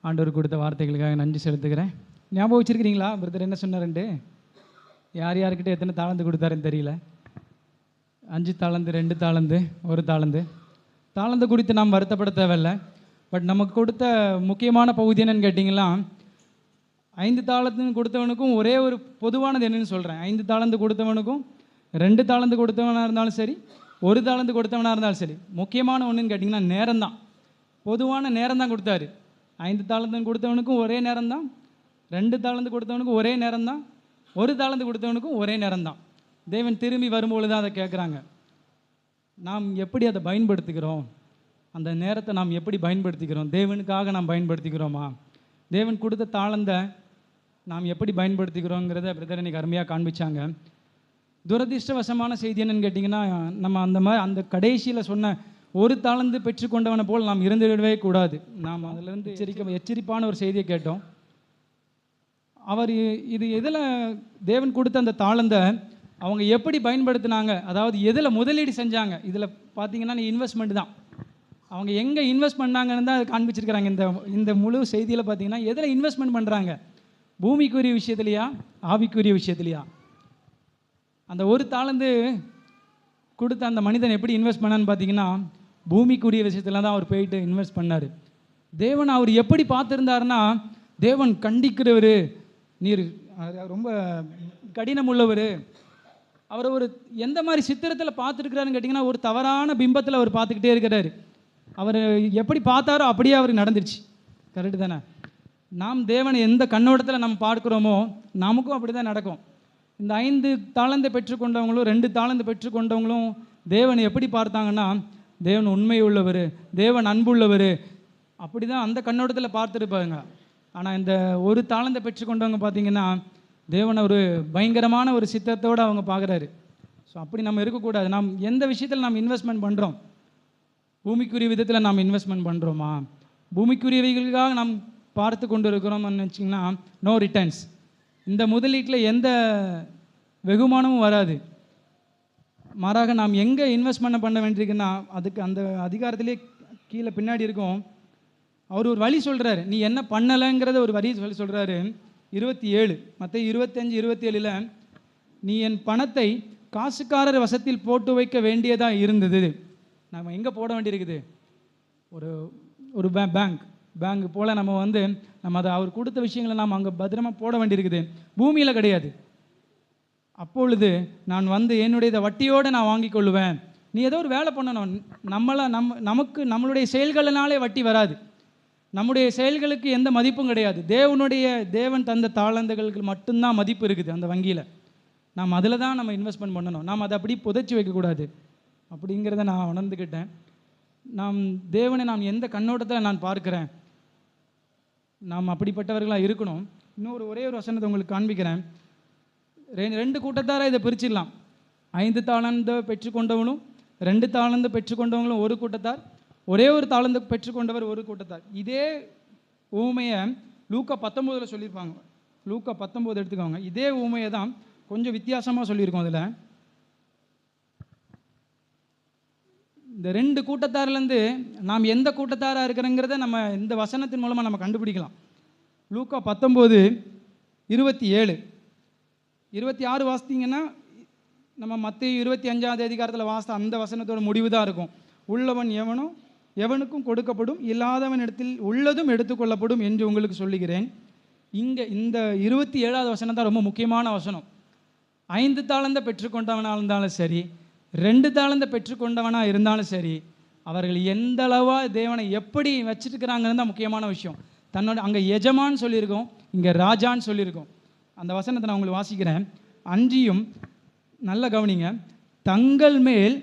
ஆண்டவர் கொடுத்த வார்த்தைகளுக்காக நன்றி செலுத்துகிறேன். ஞாபகம் வச்சுருக்கிறீங்களா பிரதர் என்ன சொன்னார்ன்ட்டு? யார் யார்கிட்ட எத்தனை தாளந்து கொடுத்தாருன்னு தெரியல. 5 தாளந்து, 2 தாளந்து, 1 தாளந்து. தாளந்து குறித்து நாம் வருத்தப்பட தேவையில்லை. பட் நமக்கு கொடுத்த முக்கியமான பகுதி என்னன்னு கேட்டிங்கன்னா, 5 தாளந்து கொடுத்தவனுக்கும் ஒரே ஒரு பொதுவானது என்னன்னு சொல்கிறேன். 5 தாளந்து கொடுத்தவனுக்கும் 2 தாளந்து கொடுத்தவனாக இருந்தாலும் சரி, 1 தாளந்து கொடுத்தவனாக இருந்தாலும் சரி, முக்கியமான ஒன்றுன்னு கேட்டிங்கன்னா நேரம் தான். பொதுவான நேரம் தான் கொடுத்தாரு. 5 தாளந்து கொடுத்தவனுக்கும் ஒரே நேரம் தான், 2 தாளந்து கொடுத்தவனுக்கும் ஒரே நேரம் தான், 1 தாளந்து கொடுத்தவனுக்கும் ஒரே நேரம் தான். தேவன் திரும்பி வரும்பொழுது தான் அதை கேட்குறாங்க. நாம் எப்படி அதை பயன்படுத்திக்கிறோம்? அந்த நேரத்தை நாம் எப்படி பயன்படுத்திக்கிறோம்? தேவனுக்காக நாம் பயன்படுத்திக்கிறோமா? தேவன் கொடுத்த தாளந்தை நாம் எப்படி பயன்படுத்திக்கிறோங்கிறத பிரதர் எனக்கு அருமையாக காண்பிச்சாங்க. துரதிர்ஷ்டவசமான செய்தி என்னன்னு கேட்டிங்கன்னா, நம்ம அந்த கடைசியில் சொன்ன 1 தாளந்து பெற்றுக்கொண்டவனை போல் நாம் இருந்துவிடவே கூடாது. நாம் அதிலிருந்து எச்சரிப்பான ஒரு செய்தியை கேட்டோம். அவர் இது எதில் தேவன் கொடுத்த அந்த தாளந்தை அவங்க எப்படி பயன்படுத்தினாங்க, அதாவது எதில் முதலீடு செஞ்சாங்க, இதில் பார்த்தீங்கன்னா இன்வெஸ்ட்மெண்ட் தான். அவங்க எங்கே இன்வெஸ்ட் பண்ணாங்கன்னு தான் காண்பிச்சிருக்கிறாங்க. இந்த முழு செய்தியில் பார்த்தீங்கன்னா எதில் இன்வெஸ்ட்மெண்ட் பண்ணுறாங்க? பூமிக்குரிய விஷயத்துலையா, ஆவிக்குரிய விஷயத்துலையா? அந்த 1 தாளந்து கொடுத்த அந்த மனிதன் எப்படி இன்வெஸ்ட் பண்ணான்னு பார்த்தீங்கன்னா, பூமிக்குரிய விஷயத்தில் தான் அவர் போயிட்டு இன்வெஸ்ட் பண்ணார். தேவன் அவர் எப்படி பார்த்துருந்தாருன்னா, தேவன் கண்டிக்கிறவர், நீர் ரொம்ப கடினம் உள்ளவர். அவர் ஒரு எந்த மாதிரி சித்திரத்தில் பார்த்துருக்கிறாருன்னு கேட்டிங்கன்னா, ஒரு தவறான பிம்பத்தில் அவர் பார்த்துக்கிட்டே இருக்கிறாரு. அவர் எப்படி பார்த்தாரோ அப்படியே அவருக்கு நடந்துருச்சு. கரெக்டு தானே? நாம் தேவனை எந்த கண்ணோட்டத்தில் நம்ம பார்க்குறோமோ நமக்கும் அப்படி தான் நடக்கும். இந்த 5 தாளந்தை பெற்றுக்கொண்டவங்களும் 2 தாளந்து பெற்றுக்கொண்டவங்களும் தேவனை எப்படி பார்த்தாங்கன்னா, தேவன் உண்மை உள்ளவர், தேவன் அன்புள்ளவர், அப்படி தான் அந்த கண்ணோட்டத்தில் பார்த்துருப்பாங்க. ஆனால் இந்த 1 தாளந்தை பெற்றுக்கொண்டவங்க பார்த்திங்கன்னா, தேவனை ஒரு பயங்கரமான ஒரு சித்தத்தோடு அவங்க பார்க்குறாரு. ஸோ அப்படி நம்ம இருக்கக்கூடாது. நாம் எந்த விஷயத்தில் நாம் இன்வெஸ்ட்மெண்ட் பண்ணுறோம்? பூமிக்குரிய விதத்தில் நாம் இன்வெஸ்ட்மெண்ட் பண்ணுறோமா? பூமிக்குரியவைகளுக்காக நாம் பார்த்து கொண்டு இருக்கிறோம்னு வச்சிங்கன்னா நோ ரிட்டர்ன்ஸ். இந்த முதலீட்டில் எந்த வெகுமானமும் வராது. மாறாக நாம் எங்கே இன்வெஸ்ட்மெண்ட் பண்ண வேண்டியிருக்குன்னா, அதுக்கு அந்த அதிகாரத்திலே கீழே பின்னாடி இருக்கும். அவர் ஒரு வழி சொல்கிறாரு. நீ என்ன பண்ணலைங்கிறத ஒரு வரி சொல்கிறாரு. 27 மத்தேயு 25:27 நீ என் பணத்தை காசுக்காரர் வசத்தில் போட்டு வைக்க வேண்டியதாக இருந்தது. நம்ம எங்கே போட வேண்டியிருக்குது? ஒரு பேங்க் போல் நம்ம அதை அவர் கொடுத்த விஷயங்களை நாம் அங்கே பத்திரமா போட வேண்டியிருக்குது. பூமியில் கிடையாது. அப்பொழுது நான் என்னுடைய வட்டியோடு நான் வாங்கி கொள்ளுவேன். நீ ஏதோ ஒரு வேலை பண்ணணும். நமக்கு நம்மளுடைய செயல்களினாலே வட்டி வராது. நம்முடைய செயல்களுக்கு எந்த மதிப்பும் கிடையாது. தேவன் தந்த தாளந்துகளுக்கு மட்டும்தான் மதிப்பு இருக்குது அந்த வங்கியில். நாம் அதில் தான் நம்ம இன்வெஸ்ட்மெண்ட் பண்ணணும். நாம் அதை அப்படி புதைச்சி வைக்கக்கூடாது. அப்படிங்கிறத நான் உணர்ந்துக்கிட்டேன். தேவனை நான் எந்த கண்ணோட்டத்தில் நான் பார்க்குறேன், நாம் அப்படிப்பட்டவர்களாக இருக்கணும். ஒரே ஒரு வசனத்தை உங்களுக்கு காண்பிக்கிறேன். 2 கூட்டத்தாராக இதை பிரிச்சிடலாம். 5 தாளந்து பெற்றுக்கொண்டவனும் 2 தாளந்து பெற்றுக்கொண்டவங்களும் ஒரு கூட்டத்தார், ஒரே ஒரு தாளந்து பெற்றுக்கொண்டவர் ஒரு கூட்டத்தார். இதே ஊமையை லூக்கா 19 சொல்லியிருப்பாங்க. லூக்கா 19 எடுத்துக்கோங்க. இதே ஊமையை தான் கொஞ்சம் வித்தியாசமாக சொல்லியிருக்கோம். அதில் இந்த 2 கூட்டத்தாரிலேருந்து நாம் எந்த கூட்டத்தாராக இருக்கிறோங்கிறத நம்ம இந்த வசனத்தின் மூலமாக நம்ம கண்டுபிடிக்கலாம். லூக்கா 19:27 26 வாசித்தீங்கன்னா நம்ம மத்தேயு 25ஆவது அதிகாரத்தில் வாசித்த அந்த வசனத்தோட முடிவு தான் இருக்கும். உள்ளவன் எவனுக்கும் கொடுக்கப்படும், இல்லாதவன் இடத்தில் உள்ளதும் எடுத்துக்கொள்ளப்படும் என்று உங்களுக்கு சொல்லுகிறேன். இங்கே இந்த 27ஆவது வசனம் தான் ரொம்ப முக்கியமான வசனம். 5 தாளந்தை பெற்றுக்கொண்டவனாக இருந்தாலும் சரி, 2 தாளந்தை பெற்றுக்கொண்டவனாக இருந்தாலும் சரி, அவர்கள் எந்த அளவாக தேவனை எப்படி வச்சுருக்கிறாங்கன்னு தான் முக்கியமான விஷயம். அங்கே எஜமான்னு சொல்லியிருக்கோம், இங்கே ராஜான்னு சொல்லியிருக்கோம். அந்த வசனத்தை நான் உங்களுக்கு வாசிக்கிறேன். அன்றியும் நல்ல கவனிங்க, தங்கள் மேல்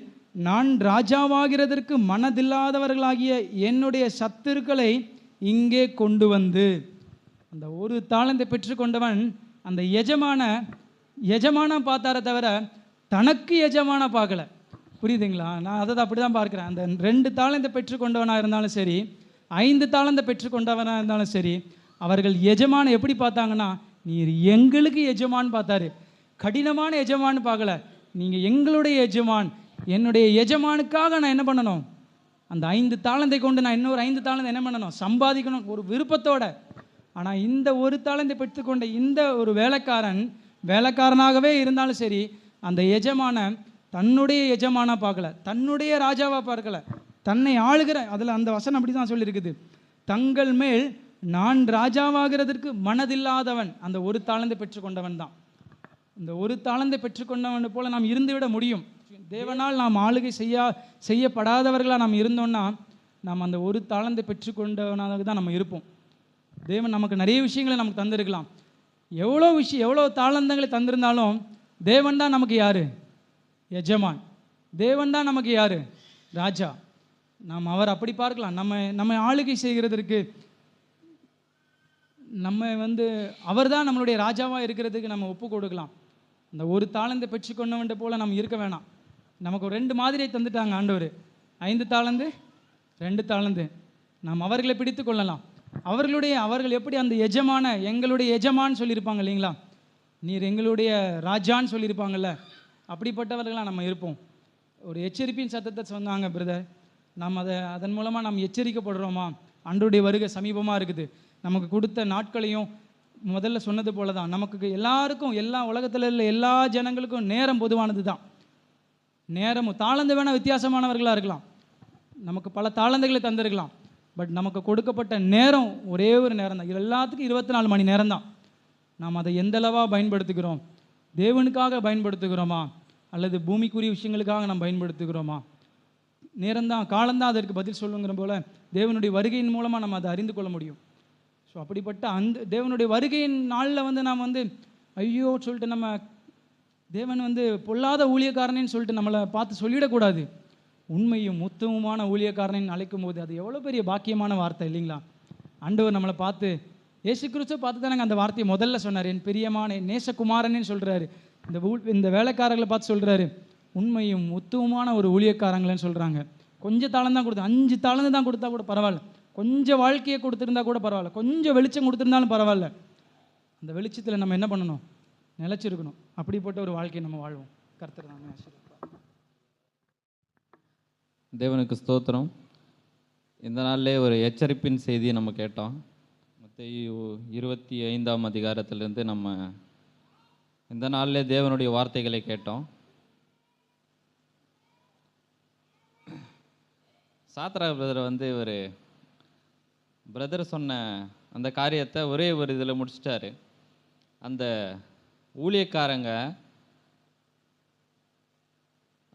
நான் ராஜாவாகிறதற்கு மனதில்லாதவர்களாகிய என்னுடைய சத்துருக்களை இங்கே கொண்டு வந்து. அந்த 1 தாளந்தை பெற்றுக்கொண்டவன் அந்த எஜமான பார்த்தார தவிர தனக்கு எஜமான பார்க்கல. புரியுதுங்களா? நான் அதை அப்படி தான் பார்க்குறேன். அந்த 2 தாளந்தை பெற்றுக்கொண்டவனாக இருந்தாலும் சரி, 5 தாளந்தை பெற்றுக்கொண்டவனாக இருந்தாலும் சரி, அவர்கள் எஜமான எப்படி பார்த்தாங்கன்னா, நீர் எங்களுக்கு எஜமான்னு பார்த்தாரு. கடினமான எஜமான்னு பார்க்கல. நீங்கள் எங்களுடைய எஜமான், என்னுடைய எஜமானுக்காக நான் என்ன பண்ணணும்? அந்த 5 தாளந்தை கொண்டு நான் இன்னொரு 5 தாளந்தை என்ன பண்ணணும்? சம்பாதிக்கணும் ஒரு விருப்பத்தோட. ஆனால் இந்த ஒரு தாளந்தை பெற்றுக்கொண்ட இந்த ஒரு வேலைக்காரனாகவே இருந்தாலும் சரி, அந்த எஜமான தன்னுடைய எஜமானா பார்க்கல, தன்னுடைய ராஜாவாக பார்க்கல, தன்னை ஆளுகிற, அதில் அந்த வசனம் அப்படி தான் சொல்லியிருக்குது, தங்கள் மேல் நான் ராஜாவாகிறதற்கு மனதில்லாதவன் அந்த ஒரு தாளந்தை பெற்றுக்கொண்டவன் தான். இந்த ஒரு தாளந்தை பெற்றுக்கொண்டவன் போல நாம் இருந்துவிட முடியும். தேவனால் நாம் ஆளுகை செய்யப்படாதவர்களாக நாம் இருந்தோம்னா நாம் அந்த ஒரு தாளந்தை பெற்றுக்கொண்டவனாக தான் நம்ம இருப்போம். தேவன் நமக்கு நிறைய விஷயங்களை நமக்கு தந்திருக்கலாம். எவ்வளோ தாளந்தங்களை தந்திருந்தாலும் தேவன் தான் நமக்கு யார்? எஜமான். தேவன் தான் நமக்கு யார்? ராஜா. நாம் அவர் அப்படி பார்க்கலாம். நம்ம ஆளுகை செய்கிறதற்கு அவர் தான் நம்மளுடைய ராஜாவாக இருக்கிறதுக்கு நம்ம ஒப்பு கொடுக்கலாம். அந்த ஒரு தாளந்தை பெற்றுக்கொண்டவன்ட்ட போல் நம்ம இருக்க வேணாம். நமக்கு ஒரு 2 மாதிரியை தந்துட்டாங்க ஆண்டவர். 5 தாளந்து, 2 தாளந்து. நாம் அவர்களை பிடித்து கொள்ளலாம். அவர்கள் எப்படி அந்த எங்களுடைய எஜமான்னு சொல்லியிருப்பாங்க இல்லைங்களா, நீர் எங்களுடைய ராஜான்னு சொல்லியிருப்பாங்கல்ல, அப்படிப்பட்டவர்களாக நம்ம இருப்போம். ஒரு எச்சரிப்பின் சத்தத்தை சொன்னாங்க பிரதர். நாம் அதன் மூலமாக நாம் எச்சரிக்கப்படுறோமா? ஆண்டவருடைய வருகை சமீபமாக இருக்குது. நமக்கு கொடுத்த நாட்களையும் முதல்ல சொன்னது போல தான், நமக்கு எல்லாருக்கும், எல்லா உலகத்தில் உள்ள எல்லா ஜனங்களுக்கும் நேரம் பொதுவானது தான். நேரமும் தாளந்து வேணால் வித்தியாசமானவர்களாக இருக்கலாம், நமக்கு பல தாளந்துகளை தந்திருக்கலாம். பட் நமக்கு கொடுக்கப்பட்ட நேரம் ஒரே ஒரு நேரம் தான். இது எல்லாத்துக்கும் 24 மணி நேரம் தான். நாம் அதை எந்தளவாக பயன்படுத்துகிறோம்? தேவனுக்காக பயன்படுத்துகிறோமா அல்லது பூமிக்குரிய விஷயங்களுக்காக நாம் பயன்படுத்துகிறோமா? நேரம்தான், காலம்தான் அதற்கு பதில் சொல்லுங்கிற போல் தேவனுடைய வருகையின் மூலமாக நம்ம அதை அறிந்து கொள்ள முடியும். ஸோ அப்படிப்பட்ட அந்த தேவனுடைய வருகையின் நாளில் நாம் ஐயோ சொல்லிட்டு நம்ம தேவன் பொல்லாத ஊழியக்காரனேன்னு சொல்லிட்டு நம்மளை பார்த்து சொல்லிடக்கூடாது. உண்மையும் உத்தமமான ஊழியக்காரனை அழைக்கும் போது அது எவ்வளோ பெரிய பாக்கியமான வார்த்தை இல்லைங்களா? ஆண்டவர் நம்மளை பார்த்து, இயேசு கிறிஸ்துவை பார்த்து தானே அந்த வார்த்தையை முதல்ல சொன்னார். என் பிரியமான நேசகுமாரனேன்னு சொல்கிறாரு. இந்த வேலைக்காரர்களை பார்த்து சொல்கிறாரு, உண்மையும் உத்தமமான ஒரு ஊழியக்காரங்களேன்னு சொல்கிறாங்க. கொஞ்சம் தாளம் தான் கொடுத்து, 5 தாளந்து தான் கொடுத்தா கூட பரவாயில்ல, கொஞ்சம் வாழ்க்கையை கொடுத்துருந்தா கூட பரவாயில்ல, கொஞ்சம் வெளிச்சம் கொடுத்துருந்தாலும் பரவாயில்ல. அந்த வெளிச்சத்தில் நம்ம என்ன பண்ணணும்? நிலச்சிருக்கணும். அப்படிப்பட்ட ஒரு வாழ்க்கையை நம்ம வாழ்வோம். கர்த்தர் தாங்க ஆசீர்வதிப்பார். தேவனுக்கு ஸ்தோத்திரம். இந்த நாளிலே ஒரு எச்சரிப்பின் செய்தியை நம்ம கேட்டோம். மத்தேயு 25ஆம் அதிகாரத்திலிருந்து நம்ம இந்த நாளிலே தேவனுடைய வார்த்தைகளை கேட்டோம். சாத்ரா பிரதர் ஒரு பிரதர் சொன்ன அந்த காரியத்தை ஒரே ஒரு இதில் முடிச்சிட்டாரு. அந்த ஊழியக்காரங்க,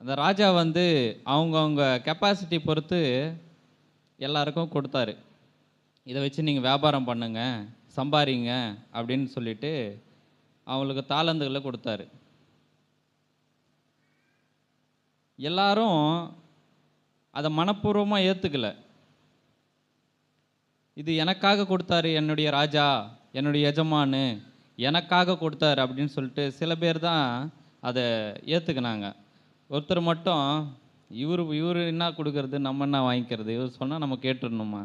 அந்த ராஜா அவங்கவுங்க கெப்பாசிட்டி பொறுத்து எல்லாருக்கும் கொடுத்தாரு. இதை வச்சு நீங்கள் வியாபாரம் பண்ணுங்க, சம்பாதிங்க அப்படின்னு சொல்லிட்டு அவங்களுக்கு தாளந்துகளை கொடுத்தாரு. எல்லாரும் அதை மனப்பூர்வமாக ஏற்றுக்கலை. இது எனக்காக கொடுத்தாரு, என்னுடைய ராஜா, என்னுடைய எஜமானு எனக்காக கொடுத்தாரு அப்படின்னு சொல்லிட்டு சில பேர் தான் அதை ஏற்றுக்கினாங்க. ஒருத்தர் மட்டும் இவர் என்ன கொடுக்கறது, நம்ம என்ன வாங்கிக்கிறது, இவர் சொன்னால் நம்ம கேட்டுடணுமா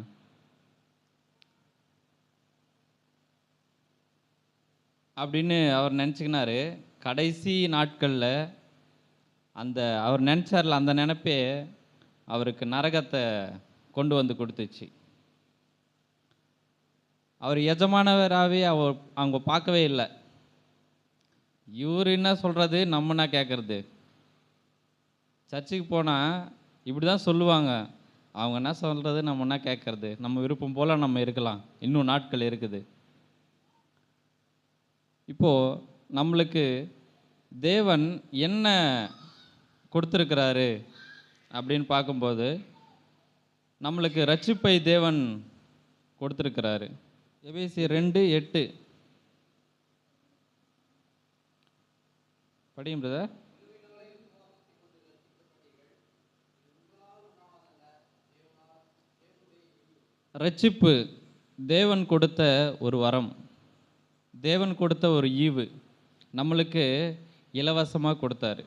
அப்படின்னு அவர் நினச்சிக்கினாரு. கடைசி நாட்களில் அவர் நினச்சார்ல, அந்த நினைப்பே அவருக்கு நரகத்தை கொண்டு வந்து கொடுத்துச்சு. அவர் எஜமானவராகவே அவங்க பார்க்கவே இல்லை. இவர் என்ன சொல்கிறது, நம்ம என்ன கேட்குறது. சர்ச்சுக்கு போனால் இப்படி தான் சொல்லுவாங்க, அவங்க என்ன சொல்கிறது நம்ம என்ன கேட்குறது, நம்ம விருப்பம் போல் நம்ம இருக்கலாம், இன்னும் நாட்கள் இருக்குது. இப்போது நம்மளுக்கு தேவன் என்ன கொடுத்துருக்கிறாரு அப்படின்னு பார்க்கும்போது, நம்மளுக்கு ரட்சிப்பை தேவன் கொடுத்துருக்கிறாரு. எபேசியர் 2:8 படியும் பிரதர். ரட்சிப்பு தேவன் கொடுத்த ஒரு வரம், தேவன் கொடுத்த ஒரு ஈவு, நம்மளுக்கு இலவசமாக கொடுத்தாரு.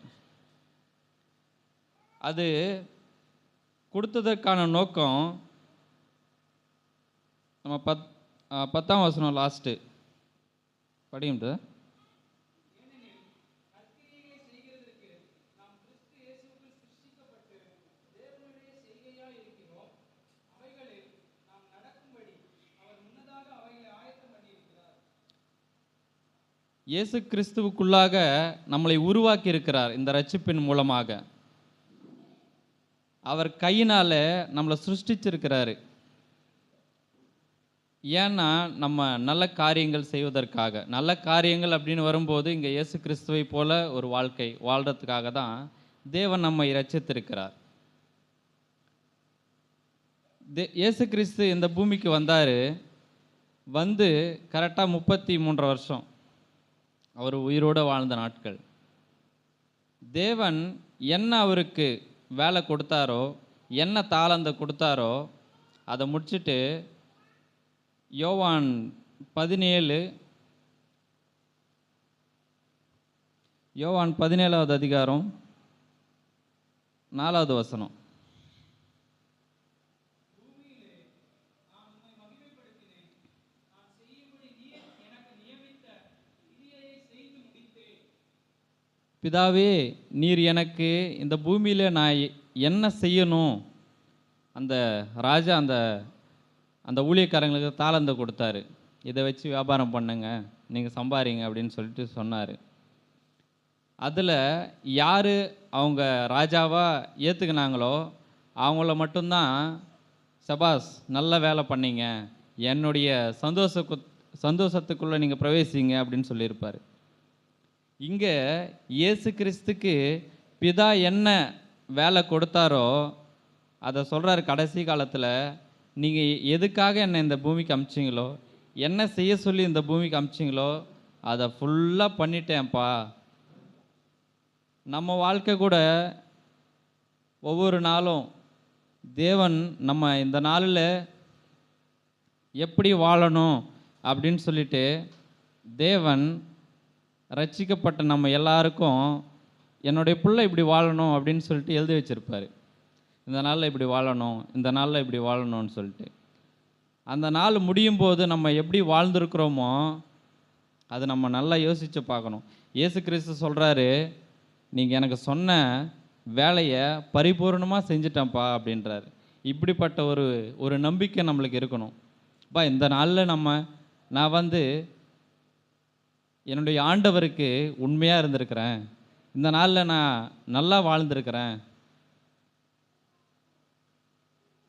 அது கொடுத்ததற்கான நோக்கம் நம்ம 10ஆம் வசனம் லாஸ்ட்டு படியும். இயேசு கிறிஸ்துவுக்குள்ளாக நம்மளை உருவாக்கி இருக்கிறார். இந்த ரட்சிப்பின் மூலமாக அவர் கையினால நம்மளை சிருஷ்டிச்சிருக்கிறாரு. ஏன்னா நம்ம நல்ல காரியங்கள் செய்வதற்காக. நல்ல காரியங்கள் அப்படின்னு வரும்போது இங்கே இயேசு கிறிஸ்துவை போல ஒரு வாழ்க்கை வாழ்கிறதுக்காக தான் தேவன் நம்மை ரட்சித்திருக்கிறார். இயேசு கிறிஸ்து இந்த பூமிக்கு வந்தார். வந்து கரெக்டாக 33 வருஷம் அவர் உயிரோடு வாழ்ந்த நாட்கள். தேவன் என்ன அவருக்கு வேலை கொடுத்தாரோ, என்ன தாளந்தை கொடுத்தாரோ அதை முடிச்சுட்டு யோவான் 17வது அதிகாரம் 4வது வசனம். பிதாவே, நீர் எனக்கு இந்த பூமியில் நான் என்ன செய்யணும், அந்த ராஜா அந்த அந்த ஊழியக்காரங்களுக்கு தாளந்தை கொடுத்தாரு. இதை வச்சு வியாபாரம் பண்ணுங்க, நீங்கள் சம்பாதிங்க அப்படின்னு சொல்லிட்டு சொன்னார். அதில் யார் அவங்க ராஜாவாக ஏற்றுக்கினாங்களோ அவங்கள மட்டும்தான் சபாஸ் நல்ல வேலை பண்ணீங்க, என்னுடைய சந்தோஷத்துக்குள்ளே நீங்கள் பிரவேசிங்க அப்படின்னு சொல்லியிருப்பார். இங்கே இயேசு கிறிஸ்துக்கு பிதா என்ன வேலை கொடுத்தாரோ அதை சொல்கிறாரு. கடைசி காலத்தில் நீங்கள் எதுக்காக என்னை இந்த பூமிக்கு அமிச்சிங்களோ, என்ன செய்ய சொல்லி இந்த பூமிக்கு அமிச்சிங்களோ அதை ஃபுல்லாக பண்ணிட்டேன்ப்பா. நம்ம வாழ்க்கை கூட ஒவ்வொரு நாளும் தேவன் நம்ம இந்த நாளில் எப்படி வாழணும் அப்படின்னு சொல்லிட்டு தேவன் ரட்சிக்கப்பட்ட நம்ம எல்லாருக்கும் என்னுடைய பிள்ளை இப்படி வாழணும் அப்படின்னு சொல்லிட்டு எழுதி வச்சுருப்பார். இந்த நாளில் இப்படி வாழணும், இந்த நாளில் இப்படி வாழணும்னு சொல்லிட்டு. அந்த நாள் முடியும் போது நம்ம எப்படி வாழ்ந்துருக்குறோமோ அது நம்ம நல்லா யோசித்து பார்க்கணும். இயேசு கிறிஸ்து சொல்கிறாரு, நீங்கள் எனக்கு சொன்ன வேலையை பரிபூர்ணமாக செஞ்சிட்டேன்ப்பா அப்படின்றாரு. இப்படிப்பட்ட ஒரு நம்பிக்கை நம்மளுக்கு இருக்கணும். இந்த நாளில் நான் வந்து என்னுடைய ஆண்டவருக்கு உண்மையாக இருந்திருக்கிறேன், இந்த நாளில் நான் நல்லா வாழ்ந்திருக்கிறேன்,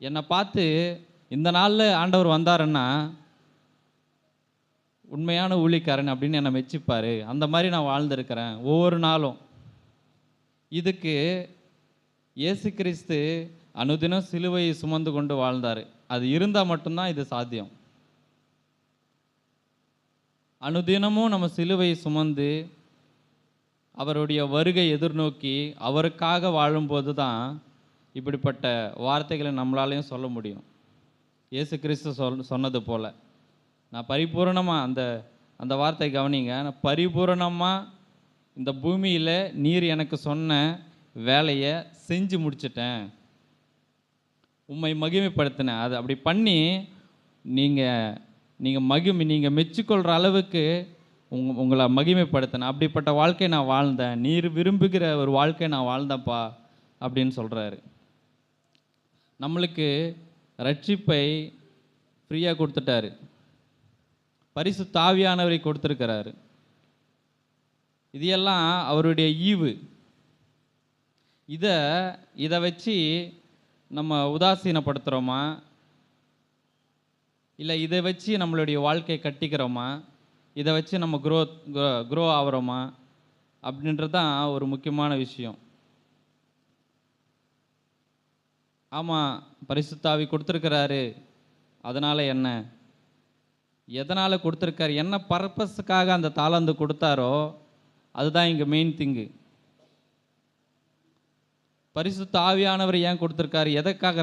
என்னை பார்த்து இந்த நாளில் ஆண்டவர் வந்தாருன்னா உண்மையான ஊழியக்காரன் அப்படின்னு என்னை மெச்சிப்பார். அந்த மாதிரி நான் வாழ்ந்திருக்கிறேன் ஒவ்வொரு நாளும். இதுக்கு இயேசு கிறிஸ்து அனுதினம் சிலுவையை சுமந்து கொண்டு வாழ்ந்தார். அது இருந்தால் மட்டும்தான் இது சாத்தியம். அனுதினமும் நம்ம சிலுவையை சுமந்து அவருடைய வருகை எதிர்நோக்கி அவருக்காக வாழும்போது தான் இப்படிப்பட்ட வார்த்தைகளை நம்மளாலையும் சொல்ல முடியும். இயேசு கிறிஸ்து சொன்னது போல், நான் பரிபூரணமாக அந்த வார்த்தை கவனிங்க, நான் பரிபூரணமாக இந்த பூமியில் நீர் எனக்கு சொன்ன வேலையை செஞ்சு முடிச்சிட்டேன், உம்மை மகிமைப்படுத்தினேன். அது அப்படி பண்ணி நீங்கள் மெச்சிக்கொள்கிற அளவுக்கு உங்களை மகிமைப்படுத்தினேன். அப்படிப்பட்ட வாழ்க்கையை நான் வாழ்ந்தேன், நீர் விரும்புகிற ஒரு வாழ்க்கையை நான் வாழ்ந்தேன்ப்பா அப்படின்னு சொல்கிறாரு. நம்மளுக்கு ரட்சிப்பை ஃப்ரீயாக கொடுத்துட்டாரு, பரிசுத்த ஆவியானவரை கொடுத்துருக்கிறாரு. இது எல்லாம் அவருடைய ஈவு. இதை வச்சு நம்ம உதாசீனப்படுத்துகிறோமா, இல்லை இதை வச்சு நம்மளுடைய வாழ்க்கையை கட்டிக்கிறோமா, இதை வச்சு நம்ம க்ரோ ஆகிறோமா அப்படின்றது தான் ஒரு முக்கியமான விஷயம். ஆமாம், பரிசுத்த ஆவி கொடுத்துருக்கிறாரு, அதனால் என்ன, எதனால் கொடுத்துருக்காரு, என்ன பர்பஸுக்காக அந்த தாளந்து கொடுத்தாரோ அதுதான் இங்கே மெயின் திங்கு. பரிசுத்த ஆவியானவர் ஏன் கொடுத்துருக்காரு, எதற்காக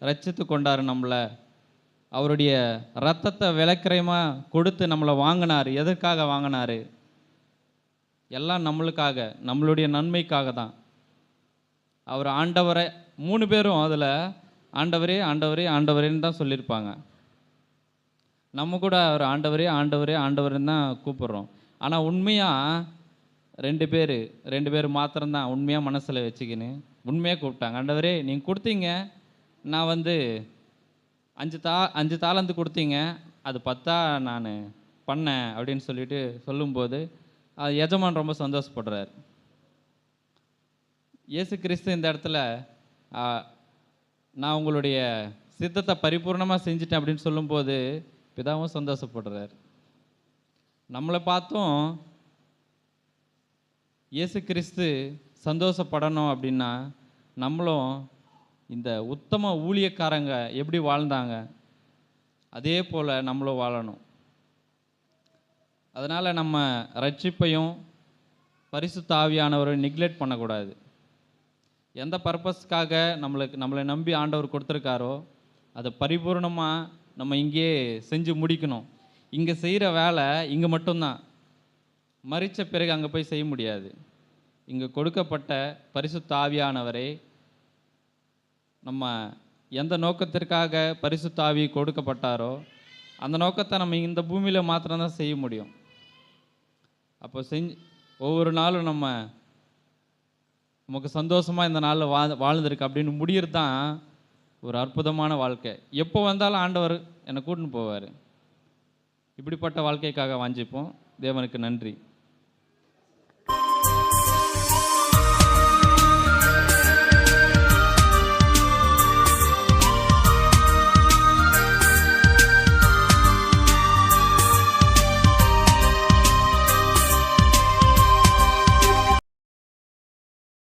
ரட்சித்து கொண்டாரு நம்மளை, அவருடைய ரத்தத்தை விலைக்கிரயமாக கொடுத்து நம்மளை வாங்கினார். எதற்காக வாங்கினார், எல்லாம் நம்மளுக்காக, நம்மளுடைய நன்மைக்காக தான். அவர் ஆண்டவரை 3 பேரும் அதில் ஆண்டவரே ஆண்டவரே ஆண்டவரேன்னு தான் சொல்லியிருப்பாங்க. நம்ம கூட அவர் ஆண்டவரே ஆண்டவரே ஆண்டவரேன்னு தான் கூப்பிட்றோம். ஆனால் உண்மையாக 2 பேர் மாத்திரம்தான் உண்மையாக மனசில் வச்சுக்கின்னு உண்மையாக கூப்பிட்டாங்க. ஆண்டவரே நீங்கள் கொடுத்தீங்க, நான் 5 தாளந்து கொடுத்தீங்க, அது 10 நான் பண்ணேன் அப்படின்னு சொல்லிட்டு சொல்லும்போது அது எஜமான் ரொம்ப சந்தோஷப்படுறார். இயேசு கிறிஸ்து இந்த இடத்துல ஆ, நான் உங்களுடைய சித்தத்தை பரிபூர்ணமாக செஞ்சுட்டேன் அப்படின்னு சொல்லும்போது பிதாவும் சந்தோஷப்படுறார். நம்மளை பார்த்தும் இயேசு கிறிஸ்து சந்தோஷப்படணும் அப்படின்னா நம்மளும் இந்த உத்தம ஊழியக்காரங்க எப்படி வாழ்ந்தாங்க அதே போல் நம்மளும் வாழணும். அதனால் நம்ம ரட்சிப்பையும் பரிசுத்த ஆவியானவரை நெக்லெக்ட் பண்ணக்கூடாது. எந்த பர்பஸ்க்காக நம்மளை நம்பி ஆண்டவர் கொடுத்துருக்காரோ அதை பரிபூர்ணமாக நம்ம இங்கேயே செஞ்சு முடிக்கணும். இங்கே செய்கிற வேலை இங்கே மட்டும்தான், மரித்த பிறகு அங்கே போய் செய்ய முடியாது. இங்கே கொடுக்கப்பட்ட பரிசுத்த ஆவியானவரை நம்ம எந்த நோக்கத்திற்காக பரிசுத்த ஆவி கொடுக்கப்பட்டாரோ அந்த நோக்கத்தை நம்ம இந்த பூமியில் மாத்திரம்தான் செய்ய முடியும். அப்போ ஒவ்வொரு நாளும் நமக்கு சந்தோஷமாக இந்த நாளில் வாழ்ந்துருக்கு அப்படின்னு முடியறது தான் ஒரு அற்புதமான வாழ்க்கை. எப்போ வந்தாலும் ஆண்டவர் என்னை கூட்டின்னு போவார். இப்படிப்பட்ட வாழ்க்கைக்காக வாஞ்சிப்போம். தேவனுக்கு நன்றி.